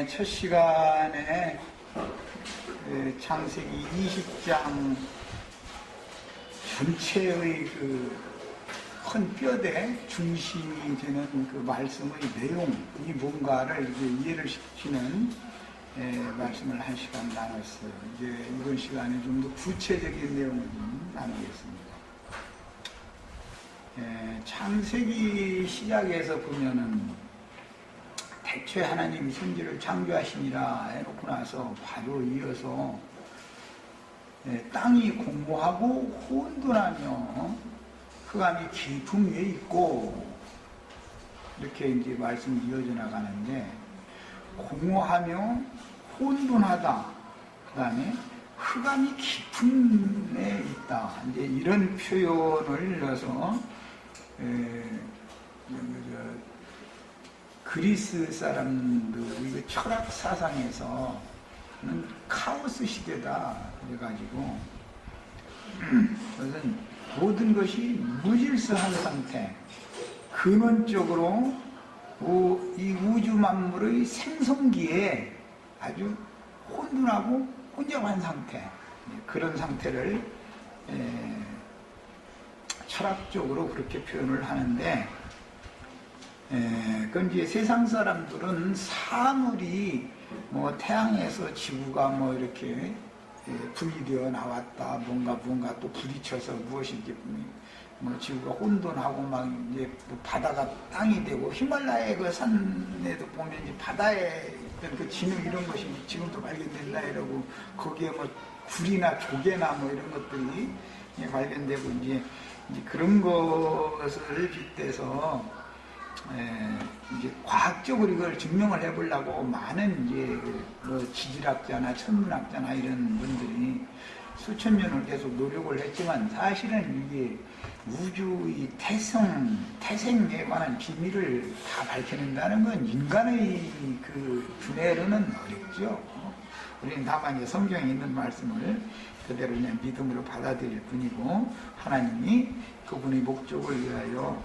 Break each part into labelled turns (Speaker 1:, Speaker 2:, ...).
Speaker 1: 첫 시간에 창세기 20장 전체의 그 큰 뼈대 중심이 되는 그 말씀의 내용이 뭔가를 이제 이해를 시키는 말씀을 한 시간 나눴어요. 이제 이번 시간에 좀 더 구체적인 내용을 좀 나누겠습니다. 창세기 시작에서 보면은 대체 하나님이 천지를 창조하시니라 해놓고 나서 바로 이어서 땅이 공고하고 혼돈하며 흑암이 깊음 위에 있고 이렇게 이제 말씀이 이어져 나가는데, 공허하며 혼돈하다, 그 다음에 흑암이 깊음에 있다, 이제 이런 표현을 넣어서 그리스 사람들의 철학 사상에서는 카오스 시대다 그래가지고 그것은 모든 것이 무질서한 상태, 근원적으로 이 우주 만물의 생성기에 아주 혼돈하고 혼잡한 상태, 그런 상태를 철학적으로 그렇게 표현을 하는데, 그건 이제 세상 사람들은 사물이 뭐 태양에서 지구가 뭐 이렇게 분리되어 나왔다, 뭔가 또 부딪혀서 무엇이 이제 뭐 지구가 혼돈하고 막 이제 뭐 바다가 땅이 되고, 히말라야 그 산에도 보면 이제 바다에 있던 그 진흙 이런 것이 지금도 발견된다 이러고, 거기에 뭐 굴이나 조개나 뭐 이런 것들이 발견되고, 이제 그런 것을 빗대서 이제 과학적으로 이걸 증명을 해보려고 많은 이제 뭐 지질학자나 천문학자나 이런 분들이 수천 년을 계속 노력을 했지만, 사실은 이게 우주의 태생에 관한 비밀을 다 밝혀낸다는 건 인간의 그 두뇌로는 어렵죠. 우리는 다만 이제 성경에 있는 말씀을 그대로 그냥 믿음으로 받아들일 뿐이고, 하나님이 그분의 목적을 위하여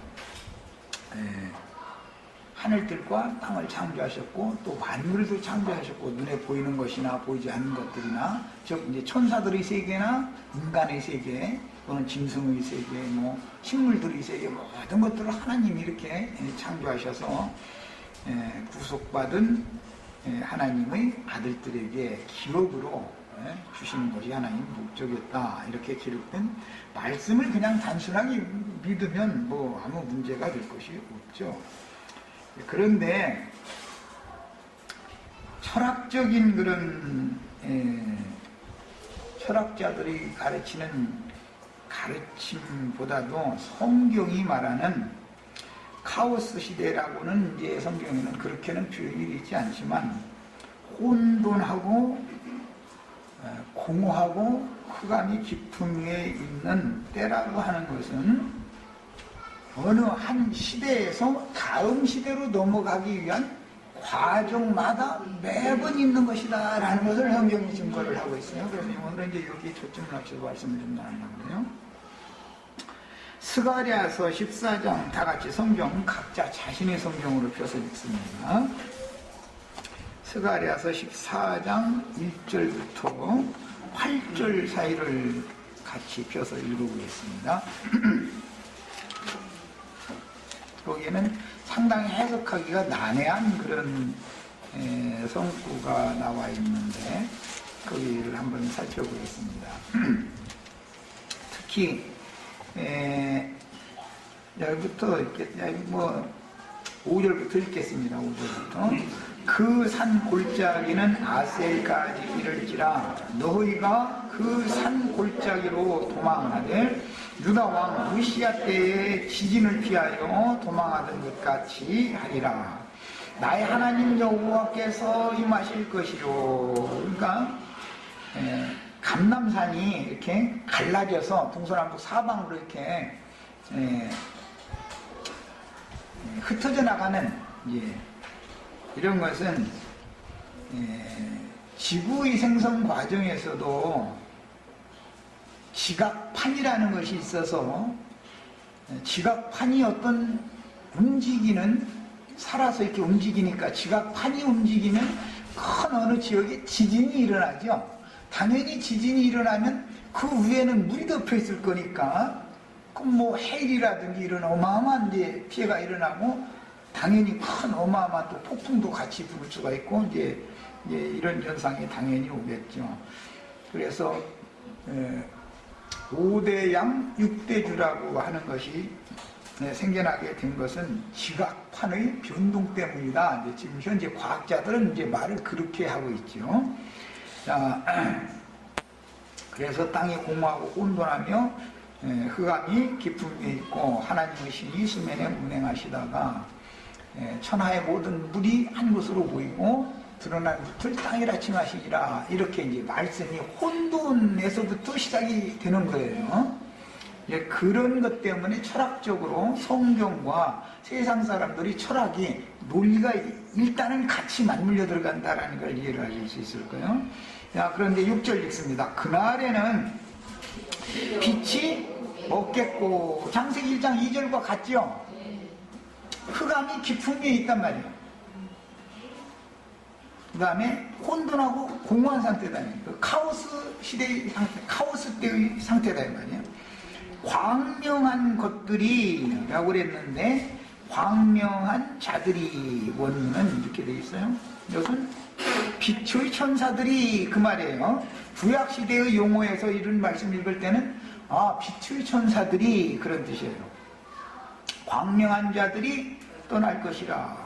Speaker 1: 하늘들과 땅을 창조하셨고, 또 만물도 창조하셨고, 눈에 보이는 것이나 보이지 않는 것들이나, 즉 이제 천사들의 세계나 인간의 세계, 또는 짐승의 세계, 뭐 식물들의 세계, 모든 것들을 하나님이 이렇게 창조하셔서 구속받은 하나님의 아들들에게 기업으로 주시는 것이 하나님의 목적이었다, 이렇게 기록된 말씀을 그냥 단순하게 믿으면 뭐 아무 문제가 될 것이 없죠. 그런데 철학적인 그런 철학자들이 가르치는 가르침보다도 성경이 말하는 카오스 시대라고는 이제 성경에는 그렇게는 표현이 되지 않지만, 혼돈하고 공허하고 흑암이 깊은 위에 있는 때라고 하는 것은 어느 한 시대에서 다음 시대로 넘어가기 위한 과정마다 매번 있는 것이다 라는 것을 성경이 증거를 하고 있어요. 그래서 오늘은 이제 여기에 초점을 맞춰서 말씀을 좀 나누는데요. 스가랴서 14장, 다 같이 성경 각자 자신의 성경으로 펴서 읽습니다. 스가랴서 14장 1절부터 8절 사이를 같이 펴서 읽어보겠습니다. 거기에는 상당히 해석하기가 난해한 그런 성구가 나와 있는데, 거기를 한번 살펴보겠습니다. 특히 여기부터 뭐 5절부터 읽겠습니다. 5절부터. 그 산 골짜기는 아셀까지 이를지라, 너희가 그 산 골짜기로 도망하되 유다 왕 우시야 때에 지진을 피하여 도망하던 것 같이 하리라. 나의 하나님 여호와께서 임하실 것이요. 그러니까 감람산이 이렇게 갈라져서 동서남북 사방으로 이렇게 흩어져 나가는 이런 것은 지구의 생성 과정에서도 지각판이라는 것이 있어서, 지각판이 어떤 움직이는 살아서 이렇게 움직이니까 지각판이 움직이면 큰 어느 지역에 지진이 일어나죠. 당연히 지진이 일어나면 그 위에는 물이 덮여 있을 거니까 그럼 뭐 해일이라든지 이런 어마어마한 이제 피해가 일어나고 당연히 큰 어마어마한 또 폭풍도 같이 불 수가 있고 이제 이런 현상이 당연히 오겠죠. 그래서 5대양 6대주라고 하는 것이 생겨나게 된 것은 지각판의 변동 때문이다. 이제 지금 현재 과학자들은 이제 말을 그렇게 하고 있죠. 자, 그래서 땅이 공허하고 혼돈하며 흑암이 깊음에 있고 하나님의 신이 수면에 운행하시다가 천하의 모든 물이 한 곳으로 보이고 드러난 붓을 땅이라 칭하시리라. 이렇게 이제 말씀이 혼돈에서부터 시작이 되는 거예요. 그런 것 때문에 철학적으로 성경과 세상 사람들이 철학이 논리가 일단은 같이 맞물려 들어간다라는 걸 이해를 하실 수 있을 거예요. 자, 그런데 6절 읽습니다. 그날에는 빛이 없겠고, 창세기 1장 2절과 같죠? 흑암이 깊은 게 있단 말이에요. 그 다음에 혼돈하고 공허한 상태다. 그 카오스 시대의 상태, 카오스 때의 상태다 이 말이에요. 광명한 것들이 라고 그랬는데 광명한 자들이 원문은 이렇게 되어 있어요. 이것은 빛의 천사들이 그 말이에요. 구약시대의 용어에서 이런 말씀 읽을 때는 빛의 천사들이 그런 뜻이에요. 광명한 자들이 떠날 것이라.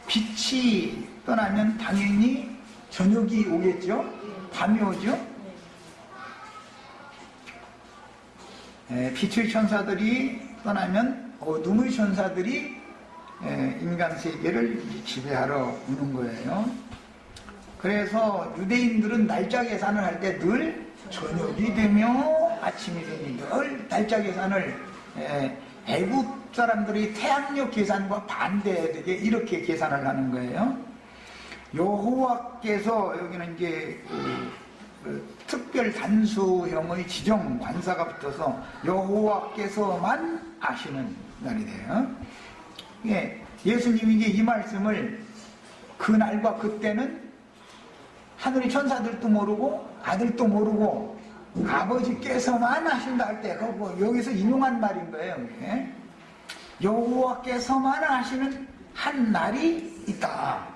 Speaker 1: 빛이 떠나면 당연히 저녁이 오겠죠. 밤이 오죠. 빛의 천사들이 떠나면 어둠의 천사들이 인간 세계를 지배하러 오는 거예요. 그래서 유대인들은 날짜 계산을 할 때 늘 저녁이 되며 아침이 되니 늘 날짜 계산을 애굽 사람들이 태양력 계산과 반대되게 이렇게 계산을 하는 거예요. 여호와께서 여기는 이제 특별 단수형의 지정 관사가 붙어서 여호와께서만 아시는 날이 돼요. 예수님이 이제 이 말씀을 그날과 그때는 하늘의 천사들도 모르고 아들도 모르고 아버지께서만 하신다 할 때 여기서 인용한 말인 거예요. 여호와께서만 하시는 한 날이 있다.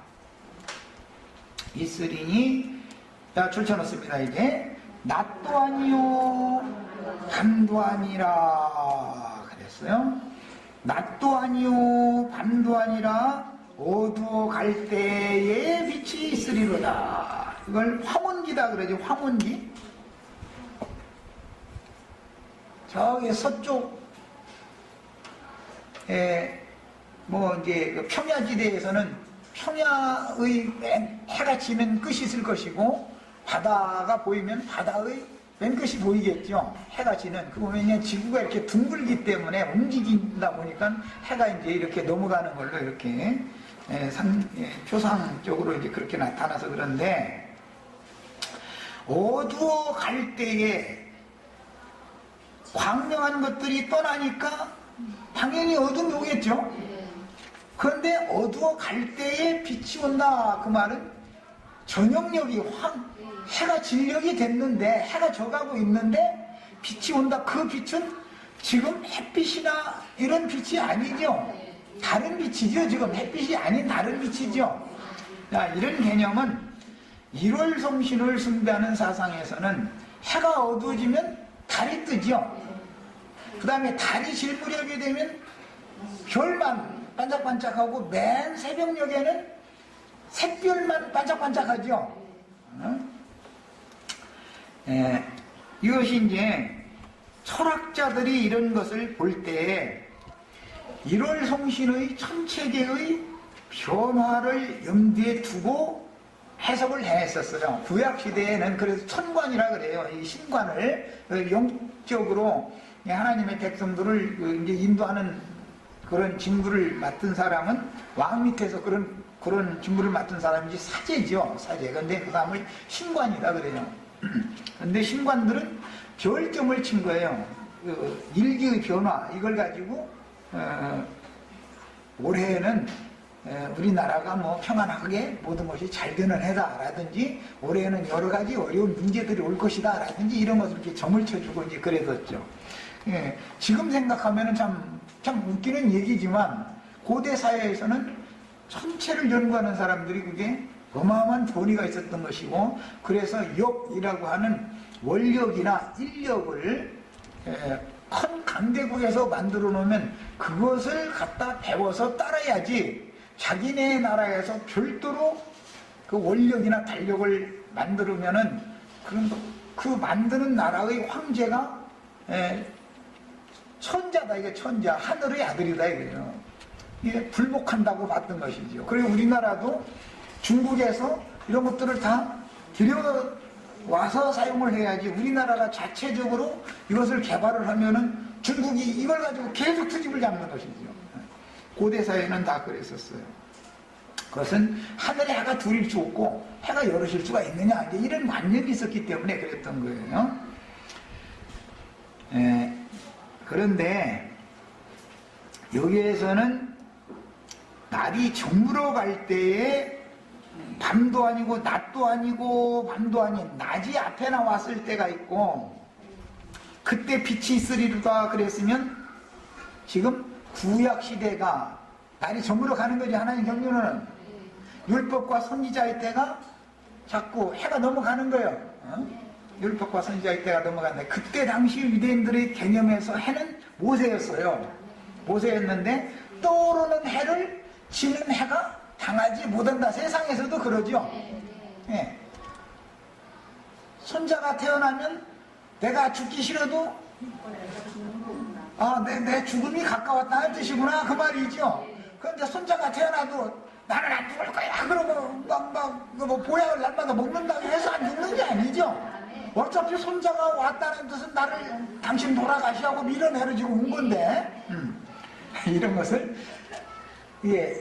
Speaker 1: 있으리니 자, 줄쳐놓습니다. 이제 낮도 아니요 밤도 아니라 그랬어요. 낮도 아니요 밤도 아니라 어두워 갈 때에 빛이 있으리로다. 이걸 화문기다 그러죠. 화문기. 저기 서쪽에 뭐 이제 그 평야지대에서는 평야의 해가 지면 끝이 있을 것이고 바다가 보이면 바다의 맨 끝이 보이겠죠. 해가 지는. 그 보면 지구가 이렇게 둥글기 때문에 움직인다 보니까 해가 이제 이렇게 넘어가는 걸로 이렇게 표상적으로 이제 그렇게 나타나서 그런데 어두워 갈 때에 광명한 것들이 떠나니까 당연히 어둠이 오겠죠. 그런데 어두워 갈 때에 빛이 온다. 그 말은 저녁력이 해가 진력이 됐는데 해가 져가고 있는데 빛이 온다. 그 빛은 지금 햇빛이나 이런 빛이 아니죠. 다른 빛이죠. 지금 햇빛이 아닌 다른 빛이죠. 자, 이런 개념은 1월 성신을 숭배하는 사상에서는 해가 어두워지면 달이 뜨죠. 그 다음에 달이 질 무렵이 되면 별만 반짝반짝하고 맨 새벽녘에는 샛별만 반짝반짝하죠. 이것이 이제 철학자들이 이런 것을 볼 때 1월 성신의 천체계의 변화를 염두에 두고 해석을 해냈었어요. 구약시대에는 그래서 천관이라 그래요. 이 신관을 영적으로 하나님의 백성들을 이제 인도하는 그런 직무를 맡은 사람은 왕 밑에서 그런 직무를 맡은 사람이지 사제죠. 사제. 근데 그 사람을 신관이다 그래요. 근데 신관들은 별점을 친 거예요. 일기의 변화 이걸 가지고 올해에는 우리나라가 뭐 평안하게 모든 것이 잘 되는 해다라든지 올해는 여러 가지 어려운 문제들이 올 것이다라든지 이런 것을 이렇게 점을 쳐주고 이제 그랬었죠. 예, 지금 생각하면은 참 웃기는 얘기지만 고대 사회에서는 천체를 연구하는 사람들이 그게 어마어마한 권위가 있었던 것이고, 그래서 역이라고 하는 원력이나 인력을 큰 강대국에서 만들어 놓으면 그것을 갖다 배워서 따라야지, 자기네 나라에서 별도로 그 원력이나 달력을 만들면은 그 만드는 나라의 황제가 천자다, 이게 천자, 하늘의 아들이다 이거예요. 이게 불복한다고 봤던 것이죠. 그리고 우리나라도 중국에서 이런 것들을 다 들여와서 사용을 해야지, 우리나라가 자체적으로 이것을 개발을 하면은 중국이 이걸 가지고 계속 트집을 잡는 것이죠. 고대 사회는 다 그랬었어요. 그것은 하늘에 해가 둘일 수 없고 해가 여럿일 수가 있느냐, 이제 이런 관념이 있었기 때문에 그랬던 거예요. 그런데 여기에서는 날이 저물어 갈 때에 밤도 아니고 낮도 아니고 밤도 아닌 낮이 앞에 나왔을 때가 있고, 그때 빛이 있으리로다 그랬으면 지금 구약시대가 날이 저물어 가는 거지. 하나님 경륜은 율법과 선지자의 때가 자꾸 해가 넘어가는 거예요. 율법과 선지자의 때가 넘어간다. 그때 당시 유대인들의 개념에서 해는 모세였어요. 모세였는데 떠오르는 해를 지는 해가 당하지 못한다. 세상에서도 그러죠. 예. 손자가 태어나면 내가 죽기 싫어도 내 죽음이 가까웠다는 뜻이구나, 그 말이죠. 그런데 손자가 태어나도 나는 안 죽을 거야 그러고 뭐 보약을 날마다 먹는다고 해서 안 죽는 게 아니죠. 어차피 손자가 왔다는 뜻은 나를 당신 돌아가시라고 밀어내려 지금 온 건데, 이런 것을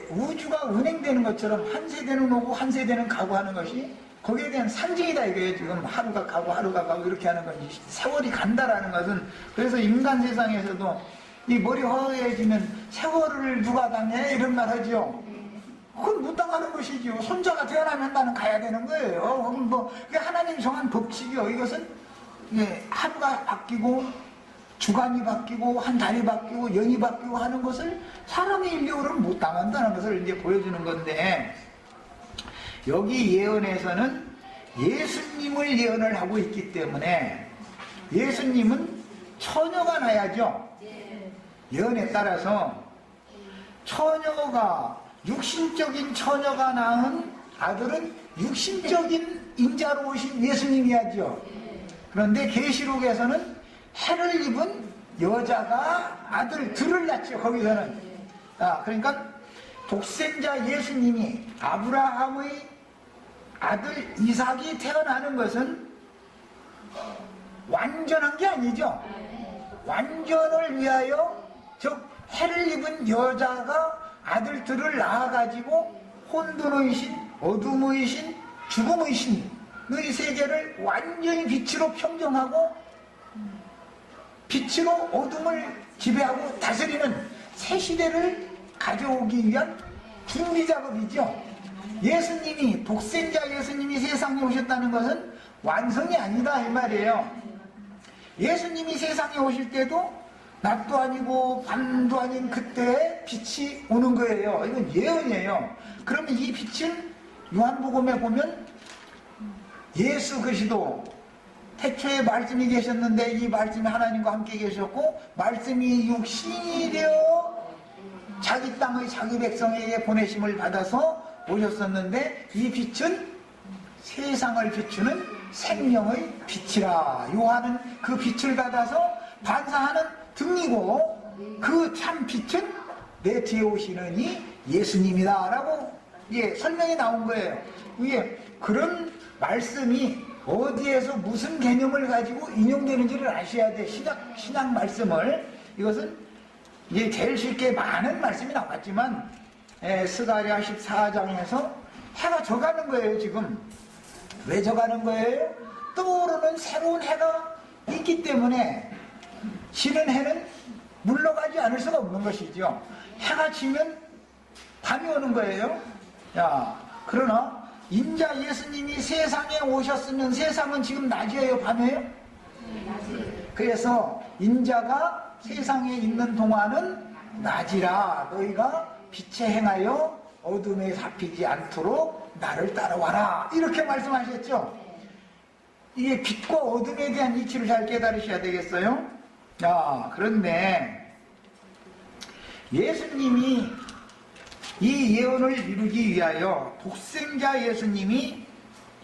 Speaker 1: 우주가 운행되는 것처럼 한 세대는 오고 한 세대는 가고 하는 것이 거기에 대한 상징이다 이거예요. 지금 하루가 가고 이렇게 하는 것이 세월이 간다라는 것은. 그래서 인간 세상에서도 이 머리 허해지면 세월을 누가 당해 이런 말 하죠. 그건 못 당하는 것이죠. 손자가 태어나면 나는 가야 되는 거예요. 뭐 하나님 정한 법칙이요. 이것은 하루가 바뀌고 주간이 바뀌고 한 달이 바뀌고 연이 바뀌고 하는 것을 사람의 인력으로는 못 당한다는 것을 이제 보여주는 건데, 여기 예언에서는 예수님을 예언을 하고 있기 때문에 예수님은 처녀가 나야죠. 예언에 따라서 처녀가, 육신적인 처녀가 낳은 아들은 육신적인 인자로 오신 예수님이야죠. 그런데 계시록에서는 해를 입은 여자가 아들들을 낳죠. 거기서는. 그러니까 독생자 예수님이 아브라함의 아들 이삭이 태어나는 것은 완전한 게 아니죠. 완전을 위하여, 즉 해를 입은 여자가 아들들을 낳아가지고 혼돈의 신, 어둠의 신, 죽음의 신의 세계를 완전히 빛으로 평정하고 빛으로 어둠을 지배하고 다스리는 새 시대를 가져오기 위한 준비 작업이죠. 예수님이, 독생자 예수님이 세상에 오셨다는 것은 완성이 아니다 이 말이에요. 예수님이 세상에 오실 때도 낮도 아니고 밤도 아닌 그때에 빛이 오는 거예요. 이건 예언이에요. 그러면 이 빛은 요한복음에 보면 예수 그리스도, 태초에 말씀이 계셨는데 이 말씀이 하나님과 함께 계셨고 말씀이 육신이 되어 자기 땅의 자기 백성에게 보내심을 받아서 오셨었는데, 이 빛은 세상을 비추는 생명의 빛이라. 요한은 그 빛을 받아서 반사하는 등이고 그 참 빛은 내 뒤에 오시는 이 예수님이다 라고 설명이 나온 거예요. 이게 그런 말씀이 어디에서 무슨 개념을 가지고 인용되는지를 아셔야 돼. 신약 말씀을. 이것은 이제 제일 쉽게 많은 말씀이 나왔지만 스가랴 14장에서 해가 져가는 거예요. 지금 왜 져가는 거예요? 떠오르는 새로운 해가 있기 때문에 지는 해는 물러가지 않을 수가 없는 것이죠. 해가 지면 밤이 오는 거예요. 야, 그러나 인자 예수님이 세상에 오셨으면 세상은 지금 낮이에요, 밤이에요? 그래서 인자가 세상에 있는 동안은 낮이라 너희가 빛에 행하여 어둠에 잡히지 않도록 나를 따라와라, 이렇게 말씀하셨죠. 이게 빛과 어둠에 대한 이치를 잘 깨달으셔야 되겠어요. 자, 그런데 예수님이 이 예언을 이루기 위하여 독생자 예수님이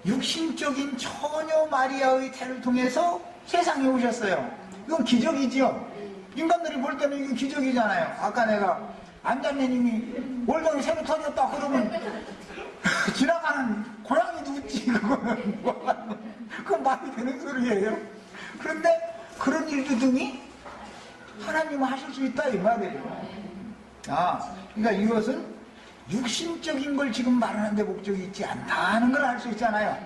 Speaker 1: 육신적인 처녀 마리아의 태를 통해서 세상에 오셨어요. 이건 기적이죠. 인간들이 볼 때는 이건 기적이잖아요. 아까 내가 안자매님이 월동이 새로 터졌다 그러면 지나가는 고양이도 웃지. 그건 말이 되는 소리예요. 그런데 그런 일도 등이 하나님은 하실 수 있다 이 말이에요. 그러니까 이것은 육신적인 걸 지금 말하는 데 목적이 있지 않다는 걸 알 수 있잖아요.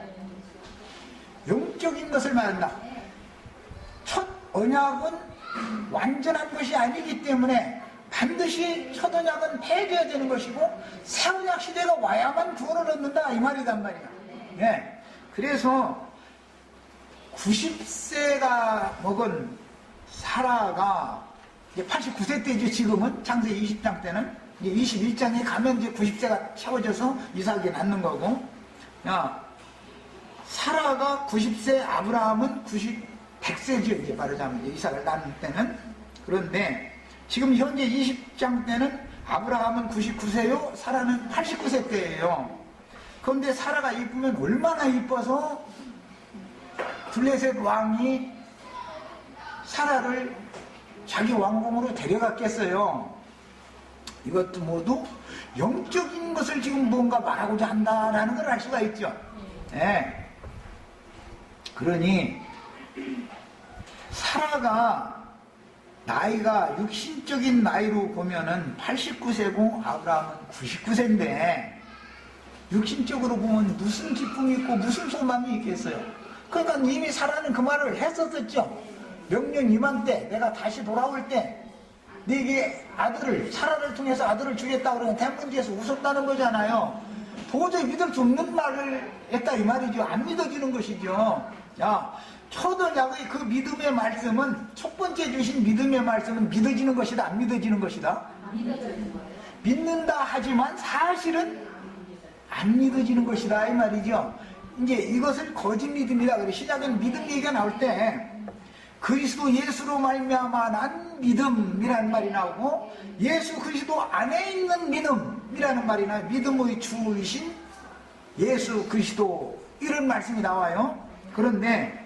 Speaker 1: 영적인 것을 말한다. 첫 언약은 완전한 것이 아니기 때문에 반드시 첫 언약은 폐해져야 되는 것이고 새 언약 시대가 와야만 구원을 얻는다 이 말이단 말이야. 네. 그래서 90세가 먹은 사라가 이제 89세 때죠. 지금은 창세기 20장 때는 이제 21장에 가면 이제 90세가 채워져서 이삭이 낳는 거고, 야, 사라가 90세, 아브라함은 100세죠. 이제 말하자면 이삭을 낳는 때는. 그런데 지금 현재 20장 때는 아브라함은 99세요, 사라는 89세 때예요. 그런데 사라가 이쁘면 얼마나 이뻐서 블레셋 왕이 사라를 자기 왕궁으로 데려갔겠어요. 이것도 모두 영적인 것을 지금 뭔가 말하고자 한다라는 걸 알 수가 있죠. 네. 그러니 사라가 나이가 육신적인 나이로 보면은 89세고 아브라함은 99세인데 육신적으로 보면 무슨 기쁨이 있고 무슨 소망이 있겠어요. 그러니까 이미 사라는 그 말을 했었었죠. 명령 이맘때 내가 다시 돌아올 때 네게 아들을, 사라를 통해서 아들을 주겠다 그러면 대문지에서 웃었다는 거잖아요. 도저히 믿을 수 없는 말을 했다 이 말이죠. 안 믿어지는 것이죠. 자, 첫 언약의 그 믿음의 말씀은, 첫 번째 주신 믿음의 말씀은 믿어지는 것이다, 안 믿어지는 것이다? 믿어지는 거예요. 믿는다 하지만 사실은 안 믿어지는 것이다 이 말이죠. 이제 이것을 거짓 믿음이라 그래. 시작은 믿음 얘기가 나올 때 그리스도 예수로 말미암아 난 믿음이라는 말이 나오고, 예수 그리스도 안에 있는 믿음이라는 말이 나와요. 믿음의 주이신 예수 그리스도, 이런 말씀이 나와요. 그런데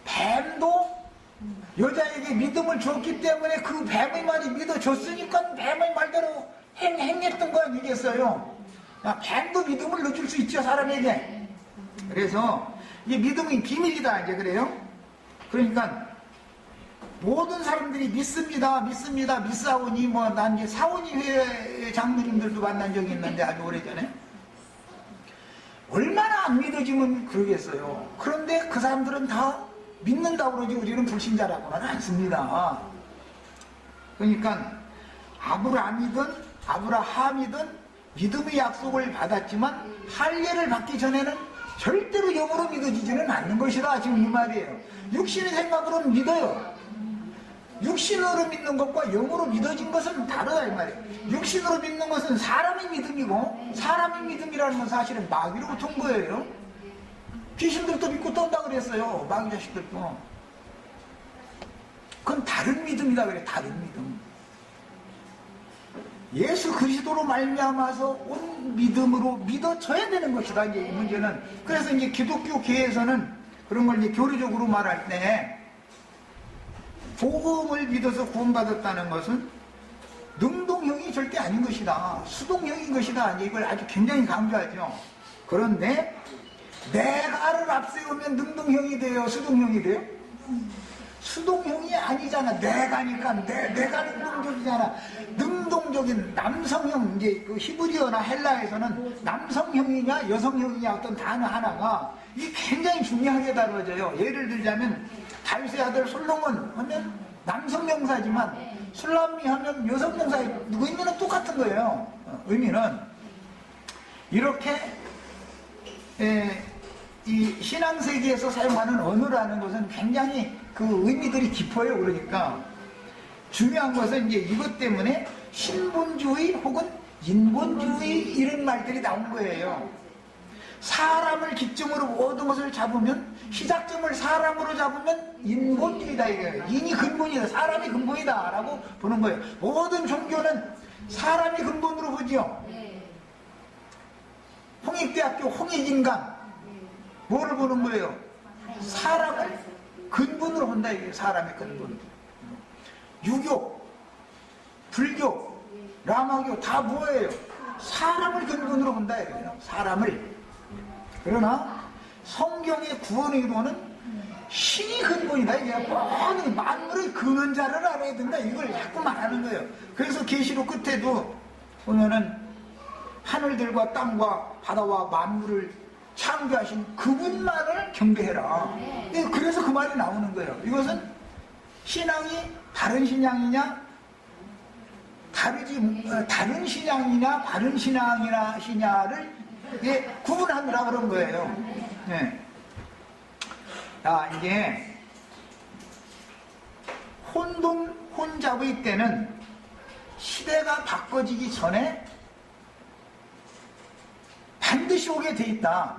Speaker 1: 뱀도 여자에게 믿음을 줬기 때문에 그 뱀의 말이 믿어줬으니까 뱀의 말대로 행했던 거 아니겠어요? 뱀도 믿음을 넣어줄 수 있죠, 사람에게. 그래서 이 믿음이 비밀이다 이제 그래요. 그러니까 모든 사람들이 믿습니다, 믿습니다, 믿사오니, 뭐, 난 이제 사오니회 장로님들도 만난 적이 있는데 아주 오래전에. 얼마나 안 믿어지면 그러겠어요. 그런데 그 사람들은 다 믿는다고 그러지 우리는 불신자라고는 않습니다. 그러니까 아브라함이든 믿음의 약속을 받았지만 할례를 받기 전에는 절대로 영으로 믿어지지는 않는 것이다 지금 이 말이에요. 육신의 생각으로는 믿어요. 육신으로 믿는 것과 영으로 믿어진 것은 다르다 이 말이에요. 육신으로 믿는 것은 사람의 믿음이고, 사람의 믿음이라는 건 사실은 마귀로부터 온 거예요. 귀신들도 믿고 떤다 그랬어요, 마귀 자식들도. 그건 다른 믿음이다 그래, 다른 믿음. 예수 그리스도로 말미암아서 온 믿음으로 믿어져야 되는 것이다 이제 이 문제는. 그래서 이제 기독교계에서는 그런 걸 이제 교리적으로 말할 때 복음을 믿어서 구원받았다는 것은 능동형이 절대 아닌 것이다, 수동형인 것이다, 이걸 아주 굉장히 강조하죠. 그런데 내가를 앞세우면 능동형이 돼요, 수동형이 돼요? 수동형이 아니잖아. 내가니까 내가 능동적이잖아. 능동적인 남성형, 이제 그 히브리어나 헬라에서는 남성형이냐 여성형이냐 어떤 단어 하나가 이게 굉장히 중요하게 다뤄져요. 예를 들자면 다윗의 아들 솔로몬 하면 남성 명사지만 술람미 하면 여성 명사, 누구인가는 똑같은 거예요. 의미는 이렇게 이 신앙세계에서 사용하는 언어라는 것은 굉장히 그 의미들이 깊어요. 그러니까 중요한 것은 이제 이것 때문에 신본주의 혹은 인본주의 이런 말들이 나온 거예요. 사람을 기점으로 모든 것을 잡으면, 시작점을 사람으로 잡으면 인본주의다 이거예요. 인이 근본이다, 사람이 근본이다 라고 보는 거예요. 모든 종교는 사람이 근본으로 보죠. 홍익대학교 홍익인강 뭐를 보는 거예요? 사람을 근본으로 본다 이거예요. 사람의 근본. 유교, 불교, 라마교 다 뭐예요? 사람을 근본으로 본다 이거예요. 사람을. 그러나 성경의 구원의 기도는 신이 근본이다. 이게 모든 만물의 근원자를 알아야 된다. 이걸 자꾸 말하는 거예요. 그래서 계시록 끝에도 보면은 하늘들과 땅과 바다와 만물을 창조하신 그분만을 경배해라. 그래서 그 말이 나오는 거예요. 이것은 신앙이 다른 신앙이냐, 다른 신앙이냐, 바른 신앙이냐를 구분하느라 그런 거예요. 네. 자, 이게 혼잡의 때는 시대가 바꿔지기 전에 반드시 오게 돼 있다.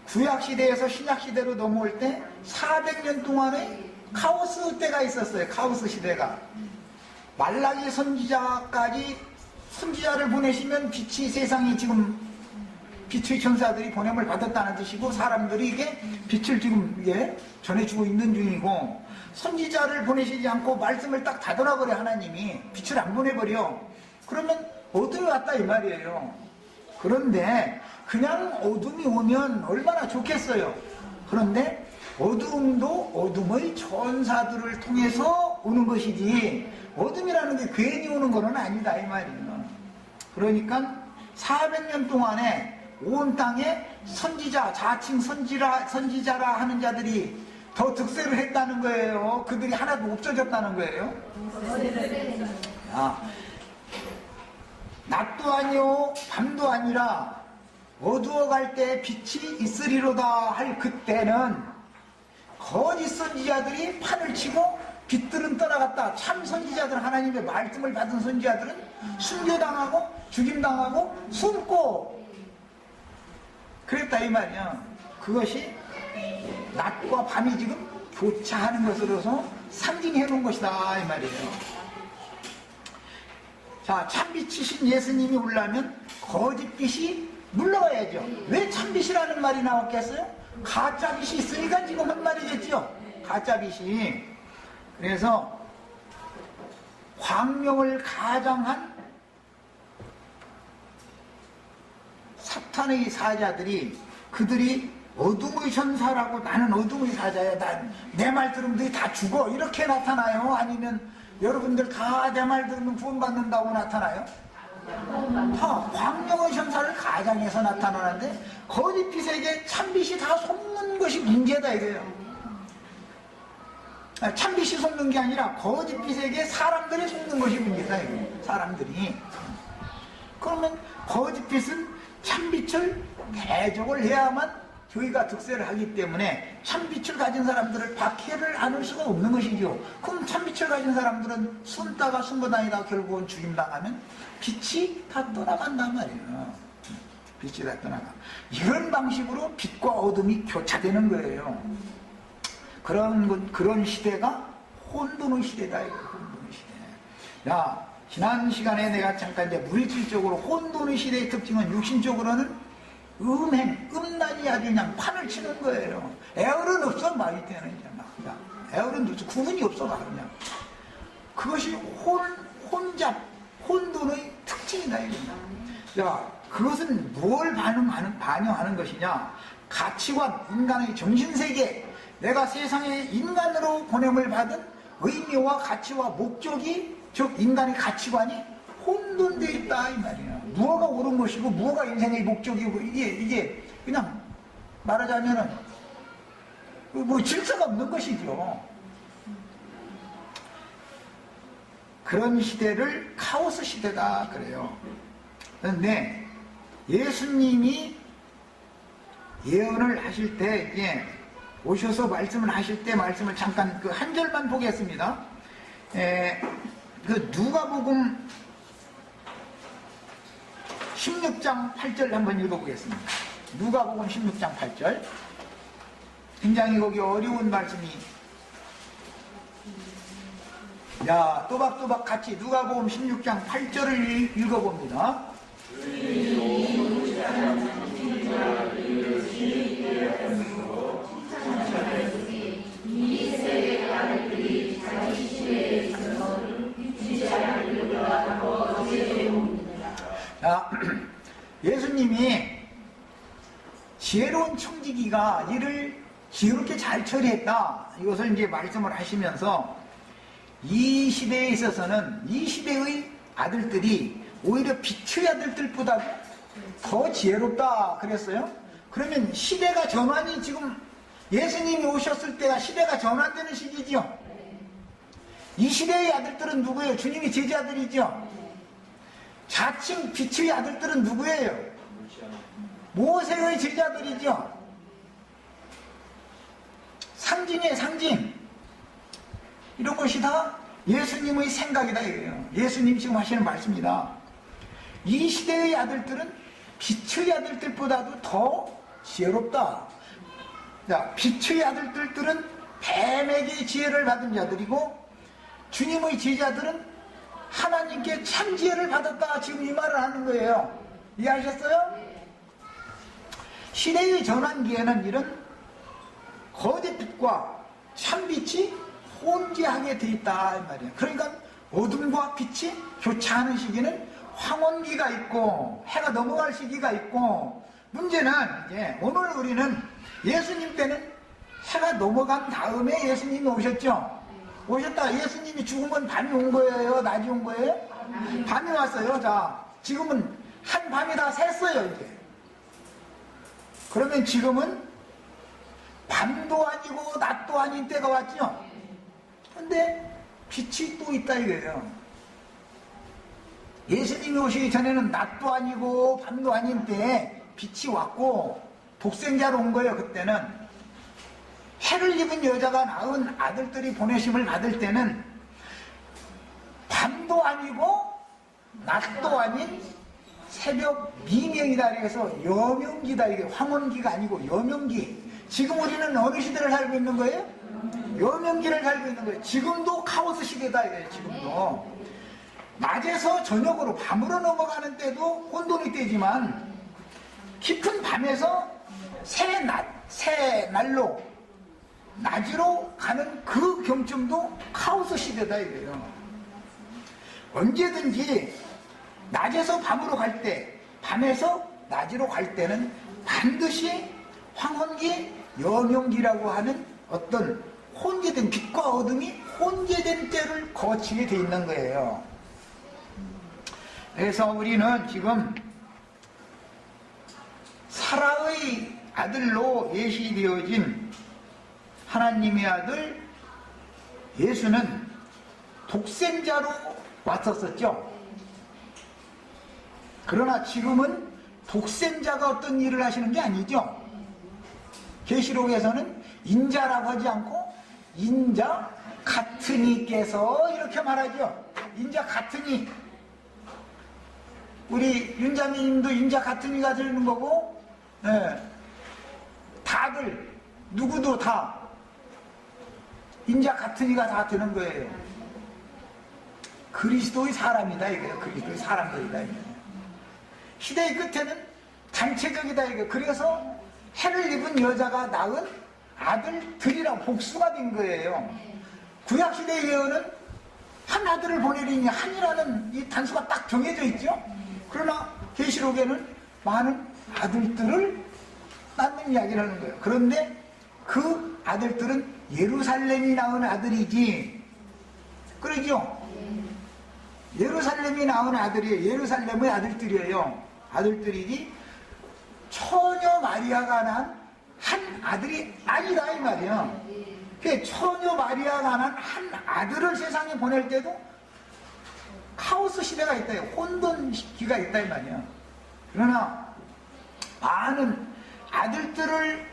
Speaker 1: 구약시대에서 신약시대로 넘어올 때 400년 동안의 카오스 때가 있었어요. 카오스 시대가. 말라기 선지자까지 선지자를 보내시면 빛이 세상이 지금 빛의 천사들이 보냄을 받았다는 뜻이고, 사람들이 이게 빛을 지금 이게 전해주고 있는 중이고, 선지자를 보내시지 않고 말씀을 딱 닫아놔버려. 하나님이 빛을 안 보내버려. 그러면 어둠이 왔다 이 말이에요. 그런데 그냥 어둠이 오면 얼마나 좋겠어요. 그런데 어둠도 어둠의 천사들을 통해서 오는 것이지, 어둠이라는 게 괜히 오는 거는 아니다 이 말이에요. 그러니까 400년 동안에 온 땅에 선지자, 자칭 선지자라 하는 자들이 더 득세를 했다는 거예요. 그들이 하나도 없어졌다는 거예요. 낮도 아니요 밤도 아니라 어두워갈 때 빛이 있으리로다 할 그때는 거짓 선지자들이 판을 치고 빛들은 떠나갔다. 참 선지자들, 하나님의 말씀을 받은 선지자들은 순교당하고 죽임당하고 숨고 그랬다 이 말이야. 그것이 낮과 밤이 지금 교차하는 것으로서 상징해 놓은 것이다 이 말이에요. 자, 참빛이신 예수님이 오려면 거짓빛이 물러가야죠. 왜 참빛이라는 말이 나왔겠어요? 가짜빛이 있으니까 지금 한 말이겠죠. 가짜빛이. 그래서 광명을 가장한 사탄의 사자들이, 그들이 어둠의 천사라고, 나는 어둠의 사자야, 내 말 들으면 너희 다 죽어, 이렇게 나타나요? 아니면 여러분들 다 내 말 들으면 구원받는다고 나타나요? 다 광명의 천사를 가장해서 나타나는데 거짓빛에게 참빛이 다 속는 것이 문제다 이거예요. 참빛이 속는 게 아니라 거짓빛에게 사람들이 속는 것이 문제다 이거예요. 사람들이. 그러면 거짓빛은 참빛을 대적을 해야만 교회가 득세를 하기 때문에 참빛을 가진 사람들을 박해를 안을 수가 없는 것이죠. 그럼 참빛을 가진 사람들은 숨다가 숨고 다니다 결국은 죽임당하면 빛이 다 떠나간단 말이에요. 빛이 다 떠나가. 이런 방식으로 빛과 어둠이 교차되는 거예요. 그런 시대가 혼돈의 시대다. 혼돈의 시대. 야, 지난 시간에 내가 잠깐 이제 물질적으로 혼돈의 시대의 특징은 육신적으로는 음란이 아주 그냥 판을 치는 거예요. 에어는 없어, 말이 되는 이제 막. 에어는 없어, 구분이 없어, 막 그냥. 그것이 혼돈의 특징이다, 이거. 야, 그것은 뭘 반영하는 것이냐? 가치관, 인간의 정신세계, 내가 세상에 인간으로 보냄을 받은 의미와 가치와 목적이, 즉 인간의 가치관이 혼돈되어 있다 이 말이야. 무엇가 옳은 것이고 무엇가 인생의 목적이고 이게 그냥 말하자면은 뭐 질서가 없는 것이죠. 그런 시대를 카오스 시대다 그래요. 그런데 예수님이 예언을 하실 때, 이제 오셔서 말씀을 하실 때 말씀을 잠깐 그 한 절만 보겠습니다. 그 누가복음 16장 8절 한번 읽어보겠습니다. 누가복음 16장 8절. 굉장히 거기 어려운 말씀이. 야, 또박또박 같이 누가복음 16장 8절을 읽어봅니다. 자, 예수님이 지혜로운 청지기가 이를 지혜롭게 잘 처리했다. 이것을 이제 말씀을 하시면서 이 시대에 있어서는 이 시대의 아들들이 오히려 빛의 아들들보다 더 지혜롭다 그랬어요. 그러면 시대가 전환이 지금 예수님이 오셨을 때가 시대가 전환되는 시기죠. 이 시대의 아들들은 누구예요? 주님이 제자들이죠. 자칭 빛의 아들들은 누구예요? 모세의 제자들이죠. 상징이에요, 상징. 이런 것이 다 예수님의 생각이다 이거예요. 예수님 지금 하시는 말씀입니다. 이 시대의 아들들은 빛의 아들들보다도 더 지혜롭다. 자, 빛의 아들들은 뱀에게 지혜를 받은 자들이고 주님의 제자들은 하나님께 참 지혜를 받았다. 지금 이 말을 하는 거예요. 이해하셨어요? 시대의 전환기에는 이런 거짓빛과 참빛이 혼재하게 돼 있다 이 말이에요. 그러니까 어둠과 빛이 교차하는 시기는 황혼기가 있고 해가 넘어갈 시기가 있고, 문제는 이제 오늘 우리는 예수님 때는 해가 넘어간 다음에 예수님이 오셨죠. 오셨다. 예수님이 죽으면 밤이 온 거예요? 낮이 온 거예요? 밤이 왔어요. 자, 지금은 한 밤이 다 샜어요 이제. 그러면 지금은 밤도 아니고 낮도 아닌 때가 왔죠. 근데 빛이 또 있다 이거예요. 예수님이 오시기 전에는 낮도 아니고 밤도 아닌 때에 빛이 왔고 독생자로 온 거예요. 그때는 해를 입은 여자가 낳은 아들들이 보내심을 받을 때는 밤도 아니고 낮도 아닌 새벽 미명이다. 그래서 여명기다. 이게 황혼기가 아니고 여명기. 지금 우리는 어느 시대를 살고 있는 거예요? 여명기를 살고 있는 거예요. 지금도 카오스 시대다 이거예요. 지금도 낮에서 저녁으로 밤으로 넘어가는 때도 혼돈이 때지만 깊은 밤에서 새 날로 낮으로 가는 그 경점도 카오스 시대다 이거예요. 언제든지 낮에서 밤으로 갈 때, 밤에서 낮으로 갈 때는 반드시 황혼기, 여명기라고 하는 어떤 혼재된 빛과 어둠이 혼재된 때를 거치게 돼 있는 거예요. 그래서 우리는 지금 사라의 아들로 예시되어진 하나님의 아들 예수는 독생자로 왔었었죠. 그러나 지금은 독생자가 어떤 일을 하시는 게 아니죠. 계시록에서는 인자라고 하지 않고 인자 같은 이께서 이렇게 말하죠. 인자 같은 이. 우리 윤자매님도 인자 같은 이가 되는 거고, 다들 누구도 다 인자 같은 이가 다 되는 거예요. 그리스도의 사람이다 이거예요. 그리스도의 사람들이다 이거예요. 시대의 끝에는 단체적이다 이거예요. 그래서 해를 입은 여자가 낳은 아들들이라 복수가 된 거예요. 구약시대의 예언은 한 아들을 보내리니 한이라는 이 단수가 딱 정해져 있죠. 그러나 계시록에는 많은 아들들을 낳는 이야기를 하는 거예요. 그런데 그 아들들은 예루살렘이 낳은 아들이지. 그러죠? 예루살렘이 낳은 아들이에요. 예루살렘의 아들들이에요. 아들들이지 처녀 마리아가 낳은 한 아들이 아니라 이 말이야. 그 처녀 마리아가 낳은 한 아들을 세상에 보낼 때도 카오스 시대가 있다, 혼돈 시기가 있다 이 말이야. 그러나 많은 아들들을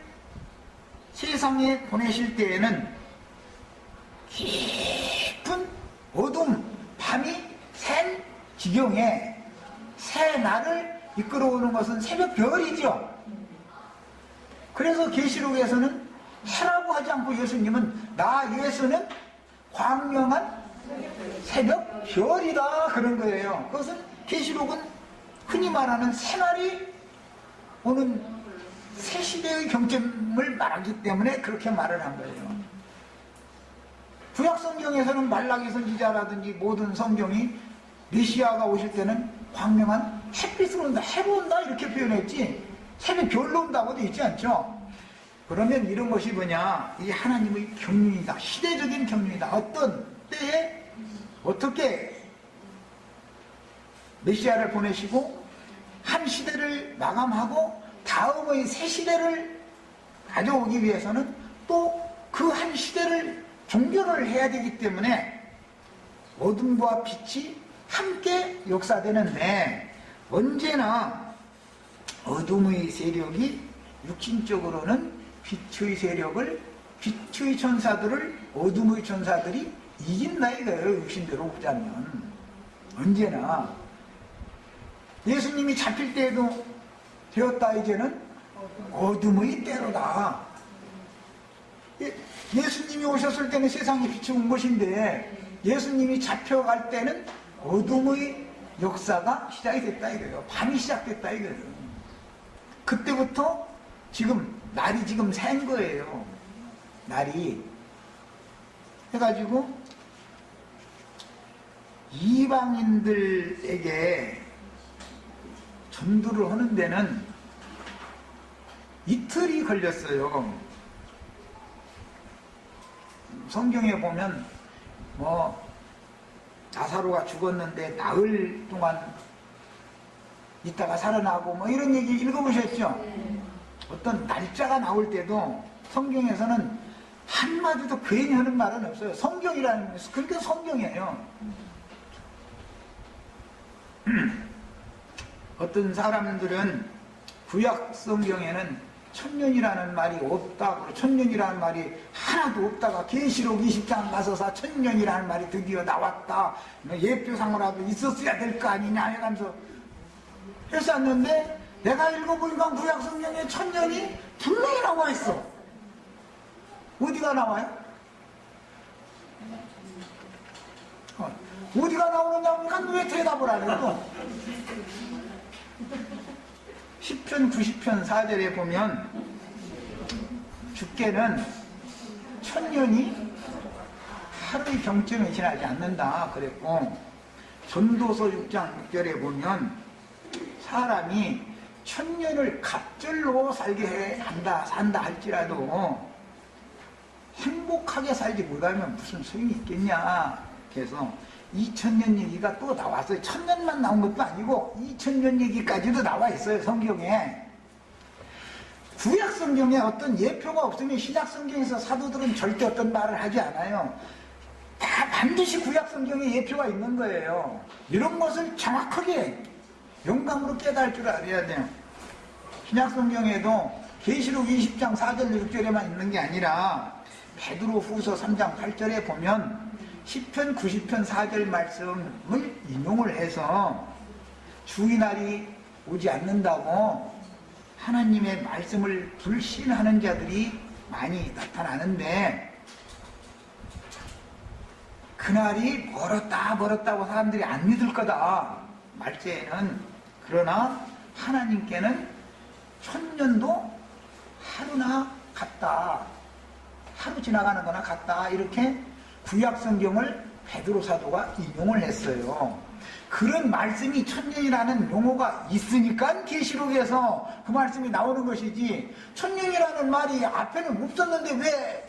Speaker 1: 세상에 보내실 때에는 깊은 어둠, 밤이 샌 지경에 새 날을 이끌어오는 것은 새벽 별이죠. 그래서 계시록에서는 해라고 하지 않고 예수님은 나 예수는 광명한 새벽 별이다 그런 거예요. 그것은 계시록은 흔히 말하는 새날이 오는 새 시대의 경점을 말하기 때문에 그렇게 말을 한 거예요. 구약 성경에서는 말라기 선지자라든지 모든 성경이 메시아가 오실 때는 광명한 햇빛으로 온다, 해로 온다 이렇게 표현했지 새벽 별로 온다고 돼 있지 않죠. 그러면 이런 것이 뭐냐, 이 하나님의 경륜이다, 시대적인 경륜이다. 어떤 때에 어떻게 메시아를 보내시고 한 시대를 마감하고 다음의 새 시대를 가져오기 위해서는 또 그 한 시대를 종결을 해야 되기 때문에 어둠과 빛이 함께 역사되는데, 언제나 어둠의 세력이 육신적으로는 빛의 세력을, 빛의 천사들을 어둠의 천사들이 이긴다 이거예요. 육신대로 보자면. 언제나 예수님이 잡힐 때에도 되었다, 이제는 어둠의 때로다. 예수님이 오셨을 때는 세상에 빛이 온 것인데 예수님이 잡혀갈 때는 어둠의 역사가 시작이 됐다 이거예요. 밤이 시작됐다 이거예요. 그때부터 지금 날이 지금 샌 거예요. 날이 해가지고 이방인들에게 전도를 하는 데는 이틀이 걸렸어요. 성경에 보면 나사로가 죽었는데 나흘 동안 있다가 살아나고 이런 얘기 읽어보셨죠? 어떤 날짜가 나올 때도 성경에서는 한마디도 괜히 하는 말은 없어요. 성경이라는 것은 그러니까 성경이에요. 어떤 사람들은 구약 성경에는 천년이라는 말이 없다고, 천년이라는 말이 하나도 없다가 계시록 20장 가서서 천년이라는 말이 드디어 나왔다, 예표상으로라도 있었어야 될 거 아니냐 해가면서 했었는데, 내가 읽어보니까 구약 성경에 천년이 분명히 나와 있어. 어디가 나와요? 어디가 나오느냐 하니까 왜 대답을 안 해도. 10편 90편 4절에 보면 주께는 천년이 하루의 경점에 지나지 않는다 그랬고, 전도서 6장 6절에 보면 사람이 천년을 갑절로 살게 산다 할지라도 행복하게 살지 못하면 무슨 소용이 있겠냐. 그래서 2000년 얘기가 또 나왔어요. 1000년만 나온 것도 아니고 2000년 얘기까지도 나와 있어요, 성경에. 구약 성경에 어떤 예표가 없으면 신약 성경에서 사도들은 절대 어떤 말을 하지 않아요. 다 반드시 구약 성경에 예표가 있는 거예요. 이런 것을 정확하게 영감으로 깨달을 줄 알아야 돼요. 신약 성경에도 계시록 20장 4절 6절에만 있는 게 아니라 베드로 후서 3장 8절에 보면 10편 90편 4절 말씀을 인용을 해서 주의날이 오지 않는다고 하나님의 말씀을 불신하는 자들이 많이 나타나는데, 그날이 멀었다고 사람들이 안 믿을 거다 말째에는. 그러나 하나님께는 천년도 하루나 같다, 하루 지나가는 거나 같다, 이렇게 구약 성경을 베드로 사도가 인용을 했어요. 그런 말씀이 천년이라는 용어가 있으니까 계시록에서 그 말씀이 나오는 것이지, 천년이라는 말이 앞에는 없었는데 왜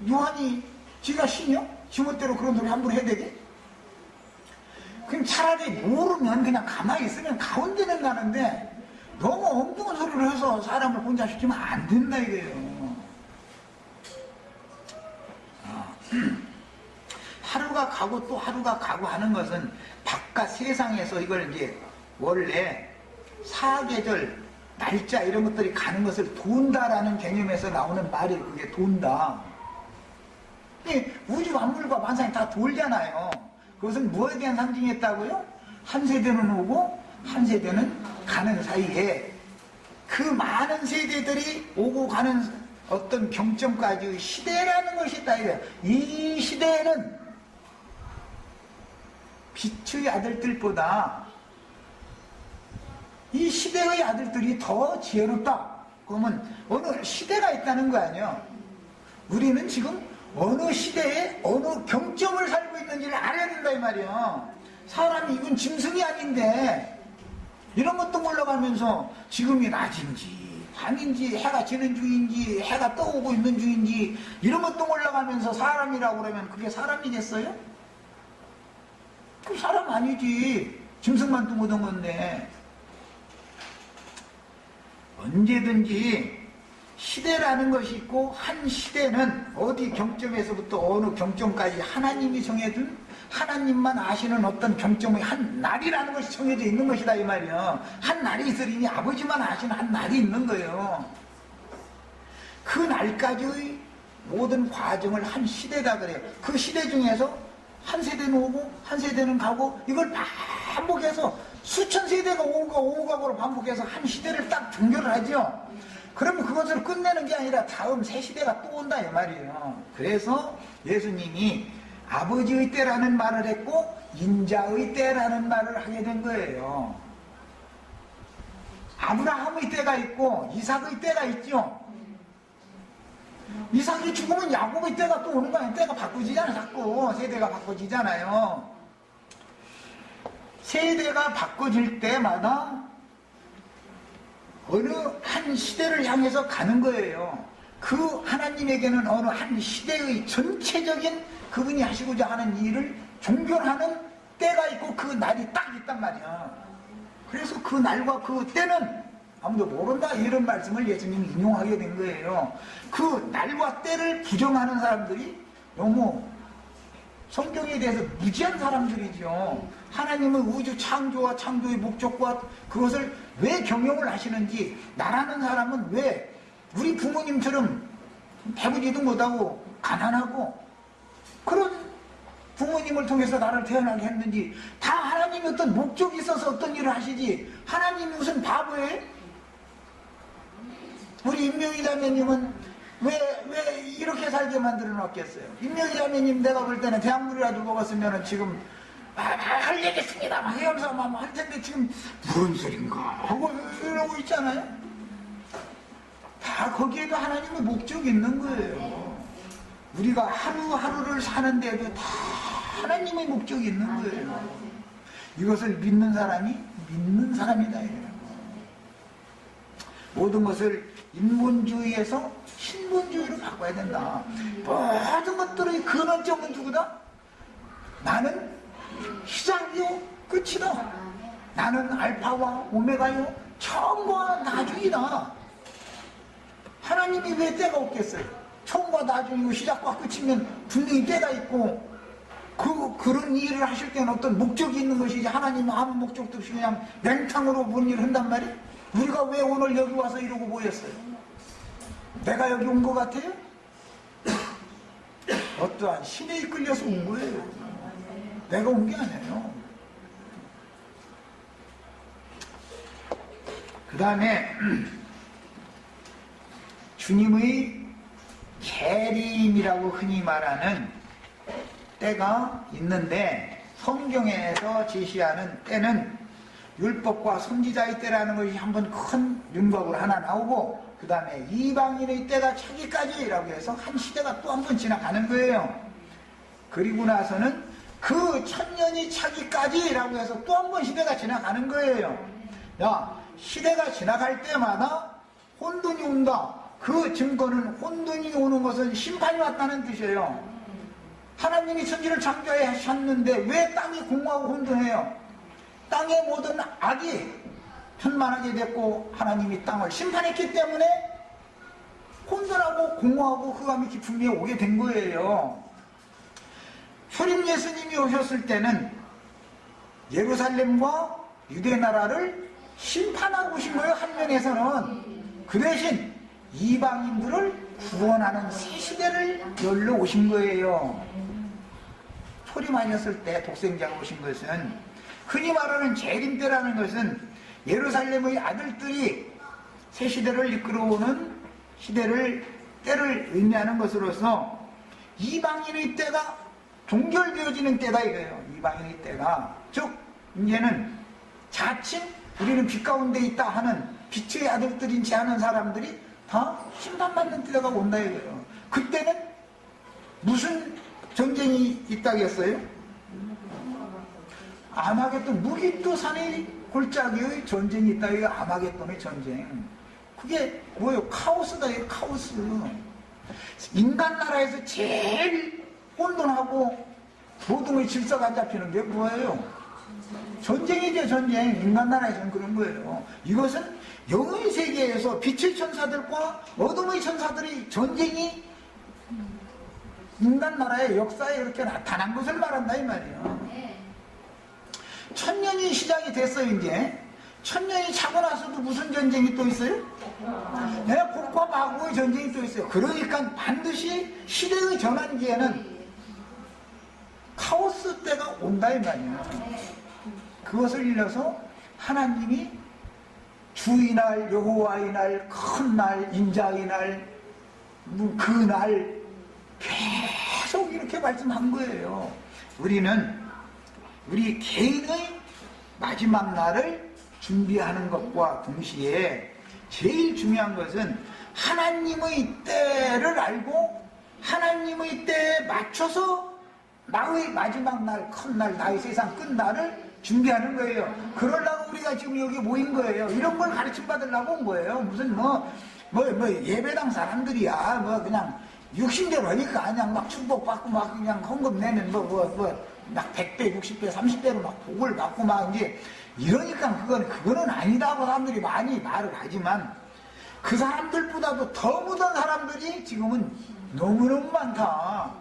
Speaker 1: 요한이 지가 신이요? 지멋대로 그런 소리 함부로 해야 되게? 그럼 차라리 모르면 그냥 가만히 있으면 가운데는 가는데 너무 엉뚱한 소리를 해서 사람을 혼자시키면 안 된다 이거예요. 하루 하루가 가고 또 하루가 가고 하는 것은 바깥 세상에서 이걸 이제 원래 사계절, 날짜 이런 것들이 가는 것을 돈다라는 개념에서 나오는 말이 그게 돈다. 우주 만물과 만상이 다 돌잖아요. 그것은 무엇에 대한 상징이었다고요? 한 세대는 오고 한 세대는 가는 사이에 그 많은 세대들이 오고 가는 어떤 경점까지의 시대라는 것이 있다. 이 시대에는 빛의 아들들보다 이 시대의 아들들이 더 지혜롭다. 그러면 어느 시대가 있다는 거 아니에요. 우리는 지금 어느 시대에 어느 경점을 살고 있는지를 알아야 된다 이 말이에요. 사람이 이건 짐승이 아닌데 이런 것도 몰라가면서 지금이 낮인지 밤인지 해가 지는 중인지 해가 떠오고 있는 중인지 이런 것도 몰라가면서 사람이라고 그러면 그게 사람이겠어요? 그 사람 아니지. 짐승만 뚱하던 건데 언제든지 시대라는 것이 있고 한 시대는 어디 경점에서부터 어느 경점까지 하나님이 정해준 하나님만 아시는 어떤 경점의 한 날이라는 것이 정해져 있는 것이다 이 말이야. 한 날이 있으리니 아버지만 아시는 한 날이 있는 거예요. 그 날까지의 모든 과정을 한 시대다 그래요. 그 시대 중에서 한 세대는 오고 한 세대는 가고 이걸 반복해서 수천 세대가 오고 가고로 반복해서 한 시대를 딱 종결을 하죠. 그러면 그것을 끝내는 게 아니라 다음 새 시대가 또 온다 이 말이에요. 그래서 예수님이 아버지의 때라는 말을 했고 인자의 때라는 말을 하게 된 거예요. 아브라함의 때가 있고 이삭의 때가 있죠. 이삭이 죽으면 야곱의 때가 또 오는 거 아니에요. 때가 바꾸지잖아요. 자꾸 세대가 바꿔지잖아요. 세대가 바꿔질 때마다 어느 한 시대를 향해서 가는 거예요. 그 하나님에게는 어느 한 시대의 전체적인 그분이 하시고자 하는 일을 종결하는 때가 있고 그 날이 딱 있단 말이야. 그래서 그 날과 그 때는 아무도 모른다 이런 말씀을 예수님이 인용하게 된 거예요. 그 날과 때를 부정하는 사람들이 너무 성경에 대해서 무지한 사람들이죠. 하나님은 우주 창조와 창조의 목적과 그것을 왜 경영을 하시는지, 나라는 사람은 왜 우리 부모님처럼 배부지도 못하고 가난하고 그런 부모님을 통해서 나를 태어나게 했는지, 다 하나님이 어떤 목적이 있어서 어떤 일을 하시지, 하나님이 무슨 바보예요? 우리 임명희 자매님은 왜 이렇게 살게 만들어 놨겠어요? 임명희 자매님 내가 볼 때는 대학물이라도 먹었으면 지금 할 얘기 있습니다 막 하면서 막 할 텐데 지금 무슨 소린가 하고 이러고 있잖아요. 다 거기에도 하나님의 목적이 있는 거예요. 우리가 하루하루를 사는데도 다 하나님의 목적이 있는 거예요. 이것을 믿는 사람이 믿는 사람이다 이래요. 모든 것을 인본주의에서 신본주의로 바꿔야 된다. 모든 것들의 근원점은 누구다? 나는 시작이요 끝이다. 나는 알파와 오메가요 처음과 나중이다. 하나님이 왜 때가 없겠어요? 처음과 나중이고 시작과 끝이면 분명히 때가 있고 그런 일을 하실 때는 어떤 목적이 있는 것이지, 하나님은 아무 목적도 없이 그냥 냉탕으로 뭔 일을 한단 말이에요? 우리가 왜 오늘 여기 와서 이러고 모였어요? 내가 여기 온 것 같아요? 어떠한 신에 이끌려서 온 거예요. 내가 온 게 아니에요. 그 다음에 주님의 재림이라고 흔히 말하는 때가 있는데, 성경에서 제시하는 때는 율법과 선지자의 때라는 것이 한번 큰 윤곽으로 하나 나오고, 그 다음에 이방인의 때가 차기까지라고 해서 한 시대가 또 한 번 지나가는 거예요. 그리고 나서는 그 천년이 차기까지라고 해서 또 한 번 시대가 지나가는 거예요. 야, 시대가 지나갈 때마다 혼돈이 온다. 그 증거는 혼돈이 오는 것은 심판이 왔다는 뜻이에요. 하나님이 천지를 창조하셨는데 왜 땅이 공허하고 혼돈해요? 땅의 모든 악이 편만하게 됐고 하나님이 땅을 심판했기 때문에 혼돈하고 공허하고 흑암이 깊은 데에 오게 된 거예요. 초림 예수님이 오셨을 때는 예루살렘과 유대 나라를 심판하고 오신 거예요. 한 면에서는. 그 대신 이방인들을 구원하는 새 시대를 열러 오신 거예요. 초림하셨을 때 독생자가 오신 것은, 흔히 말하는 재림 때라는 것은 예루살렘의 아들들이 새 시대를 이끌어오는 때를 의미하는 것으로서 이방인의 때가 종결되어지는 때다 이거예요. 이방인의 때가. 즉 이제는 자칭 우리는 빛 가운데 있다 하는 빛의 아들들인지 하는 사람들이 다 심판받는 때가 온다 이거예요. 그때는 무슨 전쟁이 있다겠어요? 아마겟돈, 무기또 산의 골짜기의 전쟁이 있다 이거예요. 아마겟돈의 전쟁. 그게 뭐예요? 카오스다 이거예요. 카오스. 인간 나라에서 제일 혼돈하고 모든 질서가 안 잡히는 게 뭐예요? 전쟁이죠. 전쟁. 인간 나라에서는 그런 거예요. 이것은 영의 세계에서 빛의 천사들과 어둠의 천사들의 전쟁이 인간 나라의 역사에 이렇게 나타난 것을 말한다 이 말이에요. 천년이 시작이 됐어요. 이제 천년이 차고 나서도 무슨 전쟁이 또 있어요? 네, 복과 마구의 전쟁이 또 있어요. 그러니까 반드시 시대의 전환기에는 카오스 때가 온다 이 말이에요. 그것을 일러서 하나님이 주의 날, 여호와의 날, 큰 날, 인자의 날, 그 날 계속 이렇게 말씀한 거예요. 우리는 우리 개인의 마지막 날을 준비하는 것과 동시에 제일 중요한 것은 하나님의 때를 알고 하나님의 때에 맞춰서 나의 마지막 날, 큰 날, 나의 세상 끝날을 준비하는 거예요. 그러려고 우리가 지금 여기 모인 거예요. 이런 걸 가르침 받으려고 온 거예요. 무슨 예배당 사람들이야. 그냥 육신대로 하니까 그냥 막 축복받고 막 그냥 헌금 내면 막 100배, 60배, 30배로 막 복을 받고 막 이제 이러니까 그거는 아니다고 사람들이 많이 말을 하지만 그 사람들보다도 더 묻은 사람들이 지금은 너무너무 많다.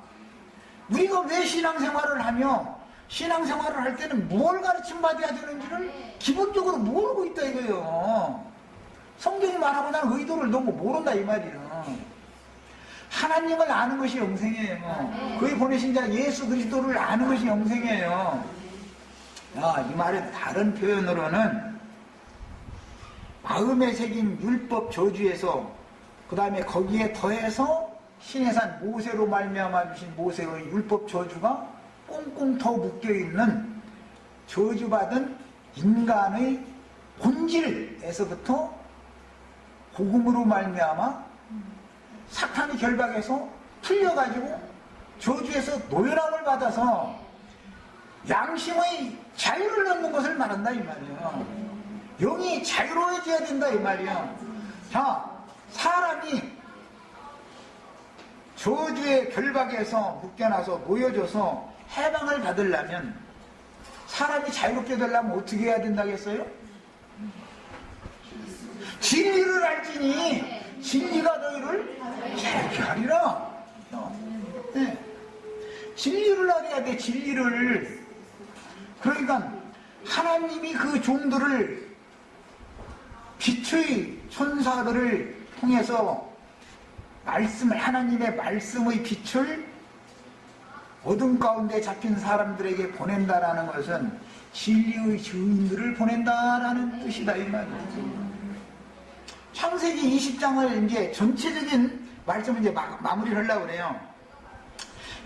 Speaker 1: 우리가 왜 신앙생활을 하며 신앙생활을 할 때는 뭘 가르침 받아야 되는지를 기본적으로 모르고 있다 이거예요. 성경이 말하고 나는 의도를 너무 모른다 이 말이에요. 하나님을 아는 것이 영생이에요. 그의 보내신 자 예수 그리스도를 아는 것이 영생이에요. 이 말은 다른 표현으로는 마음에 새긴 율법 저주에서 그 다음에 거기에 더해서 신의 산 모세로 말미암아 주신 모세의 율법 저주가 꽁꽁 더 묶여있는 저주받은 인간의 본질에서부터 복음으로 말미암아 사탄의 결박에서 풀려가지고 저주에서 노연함을 받아서 양심의 자유를 얻는 것을 말한다 이 말이에요. 영이 자유로워져야 된다 이 말이에요. 자, 사람이 저주의 결박에서 묶여나서 놓여져서 해방을 받으려면 사람이 자유롭게 되려면 어떻게 해야 된다겠어요? 진리를 알지니 진리가 너희를 자유케 하리라. 네. 진리를 알아야 돼. 진리를. 그러니까 하나님이 그 종들을 빛의 천사들을 통해서 하나님의 말씀의 빛을 어둠 가운데 잡힌 사람들에게 보낸다라는 것은 진리의 증인들을 보낸다라는 뜻이다 이 말이에요. 창세기 20장을 이제 전체적인 말씀을 이제 마무리를 하려고 그래요.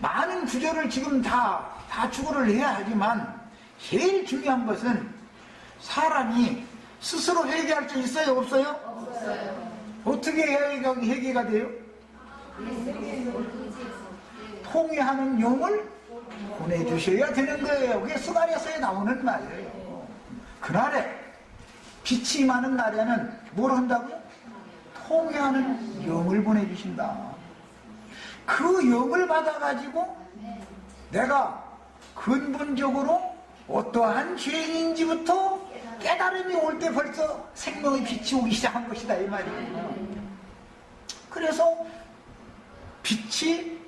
Speaker 1: 많은 구절을 지금 다 추구를 해야 하지만 제일 중요한 것은 사람이 스스로 회개할 수 있어요? 없어요? 없어요. 어떻게 해야 회개가 돼요? 통회하는 영을 보내주셔야 되는 거예요. 그게 스가랴서에 나오는 말이에요. 그날에 빛이 많은 날에는 뭘 한다고요? 통회하는 영을 보내주신다. 그 영을 받아가지고 내가 근본적으로 어떠한 죄인인지부터 깨달음이 올 때 벌써 생명의 빛이 오기 시작한 것이다 이 말이에요. 그래서 빛이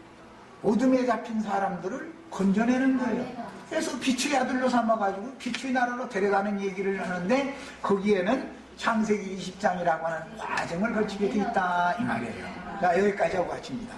Speaker 1: 어둠에 잡힌 사람들을 건져내는 거예요. 그래서 빛의 아들로 삼아가지고 빛의 나라로 데려가는 얘기를 하는데 거기에는 창세기 20장이라고 하는 과정을 거치게 돼 있다 이 말이에요. 자, 여기까지 하고 마칩니다.